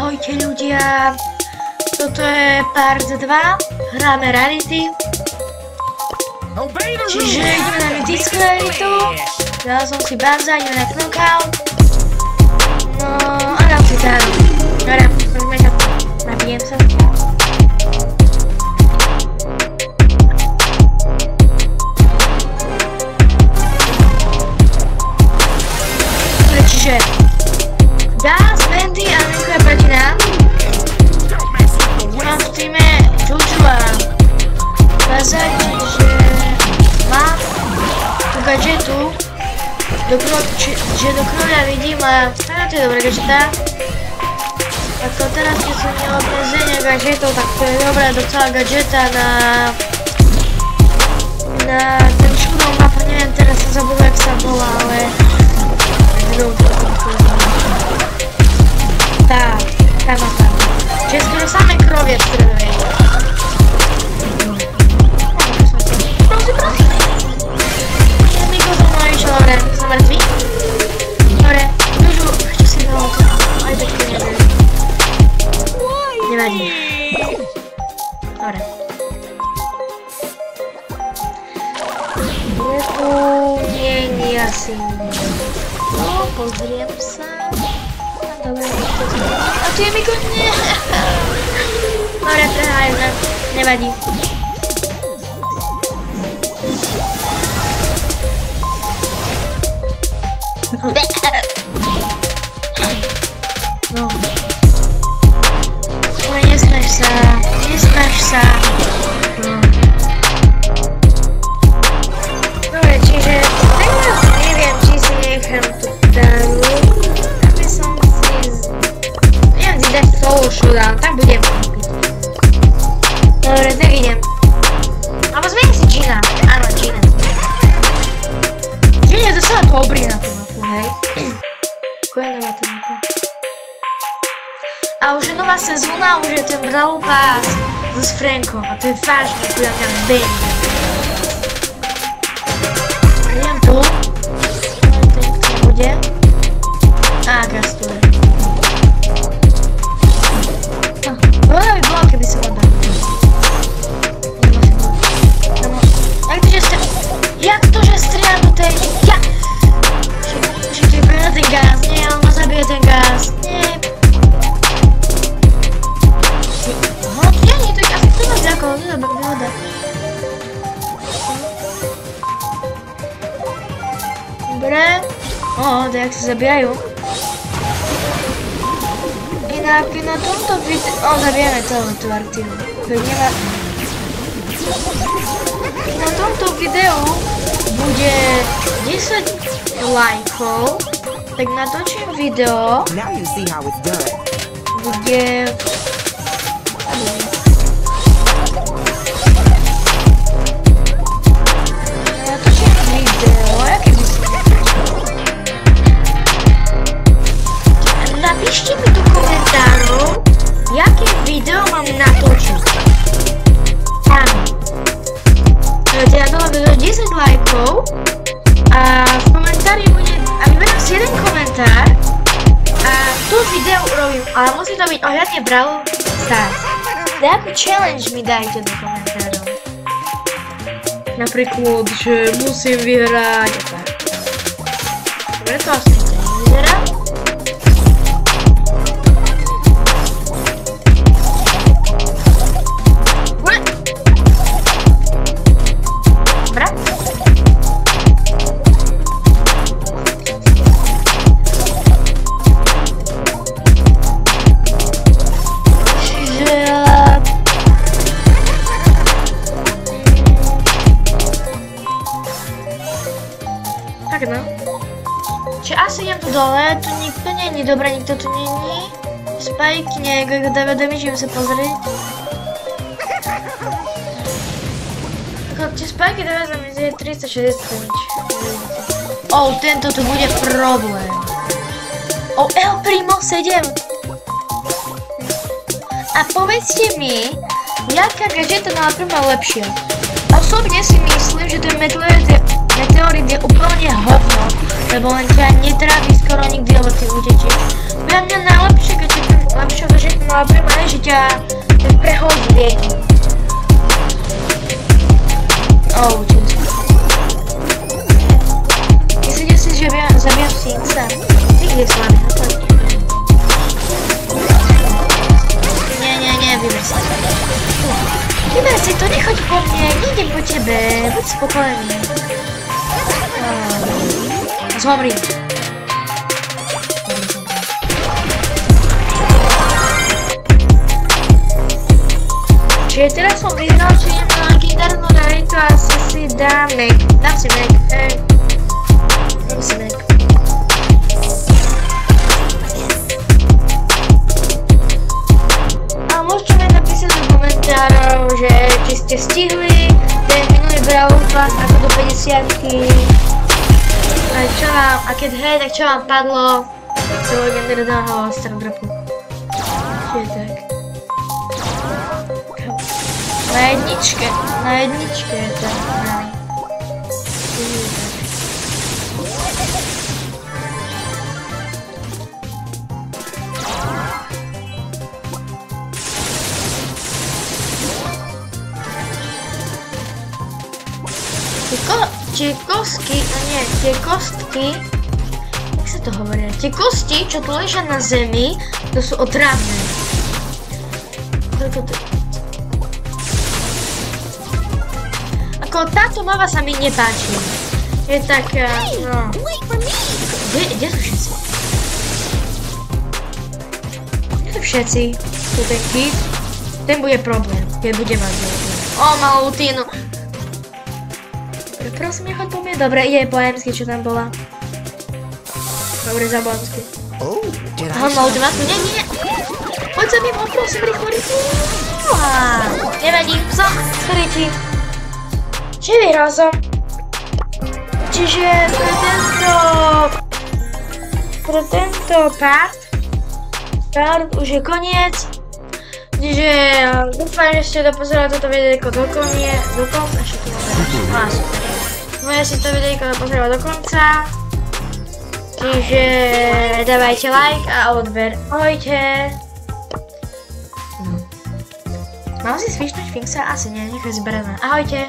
Ahojte ľudia, toto je part 2, hráme Rarity. Čiže ideme na mytickú Raritu, dal som si Banza, ideme na knockout. No a dám si táru. Dobre, poďme na to, nabijem sa. Čiže Daz, Bendy a Minko je proti nám. Mám v týme Juju a Baza, čiže mám tu gadžetu, že do króľa vidím a to je dobrá gadžeta. Ako teraz, keď som měl obmezenie gadžetov, tak to je dobrá docela gadžeta na ten čudnou mapu, neviem teraz sa zabudol, jak sa volá, ale tak, tam a tam. Čiže skoro samé krovie stredovej. Prosím. Miko za mnou išiel, dobre, som mŕtvý. Dobre, Juju, čo si dalo to? Aj pekne nebude. Nevadí. Dobre. Je tu, nie asi. No, pozriem sa. Dobre, a tu je Miko, nie. Dobre, prehájme, nevadí. No. Ale nesnaž sa. No. Dobre, čiže teraz neviem, či si nechám tú dáru. Aby som si... Neviem si dať solo showdown, tak budem kúpiť. Dobre, tak idem. Alebo zmením si Gina. Áno, Gina. Gina je docela dobrý na tú mapu, hej. Kojenová tá mapa. A už je nová sezóna, už je ten Brawl Pass s Frankom. A to je fakt, že podľa mňa bang. Idem tu. Ten, kto bude. Á, Gastuje. Veľa by bolo, keby sa odal. Jak to, že strieľa do tej... Ja! Že tu je prvná ten gás. Nie, on ma zabije ten gás. Nie. Aha, ja nie, to je asi kto ma zľakol. To je dobrá výhoda. Dobre. To jak sa zabijajú. Inak na tomto videu... zabijeme tú Arktinu. Na tomto videu bude 10 lajkov, tak natočím video, bude... Natočím video, aké by si... Napíšte mi do komentárov, jaké video mám natočiť. Áno. Ja dala video 10 lajkov a v komentári bude, a vyberám si jeden komentár a tu video urobím, ale musí to byť ohľadne Brawl Stars. Nejakú challenge mi dajte do komentárov. Napríklad, že musím vyhrať a tak. Dobre, to asi to nevyzerá. Tak no. Čiže asi idem tu dole, tu nikto není, dobre, nikto tu není. Spike niekto dáva damage, idem sa pozrieť. Tie Spike dáva damage 360 damage. Tento tu bude problém. El Primo 7. A povedzte mi, jaká gadžeta na El Primo je lepšia. Osobne si myslím, že ten meteorit je úplne hovno, lebo len ťa netrápi skoro nikdy, lebo ty utečieš. Pre mňa najlepšia gadžeta No a primárne, že ťa ten prehodí rieky. Myslíte si, že zabijam Sphinxa? Nikdy s vami napadne. Nie, vyber si. Vyber si to, nechoď po mne, nejdem po tebe, buď spokojný. Zomri. Čiže teraz som vyhral, či nemám na gitárnu raritu a asi si dám Mac. Dám si Mac, dám si Mac. A môžete mi napísať do komentárov, že či ste stihli ten minulý Brawl Pass ako do 50-ky. A čo vám, a keď hej, tak čo vám padlo z legendárneho Stardrapu. Čiže tak. Na jedničke je to hraný. Tie kostky, jak sa to hovorí? Tie kosti, čo tu ležia na zemi, to sú otravné. Ako táto mapa sa mi nepáči. Je taká, no... Kde sú všetci? Kde sú všetci? Tu ten kit. Ten bude problém, keď bude mať problém. Mal Lutínu. Prosím, nechoď po mne. Dobre, ide po emsky, čo tam bola. Dobre, za emsky. Má ultimátku? Nie. Poď sa mimo, prosím, rýchlo. Nevadí, som skrytí. Čiže vyhral som. Čiže pre tento part už je koniec. Čiže dúfam, že ste dopozerali toto videjko do konca. Dúfam, že ste to videjko dopozerali do konca. Čiže dávajte like a odber. Ahojte. Mám si svišnúť Sphinxa? Asi nie, nechaj zbereme. Ahojte.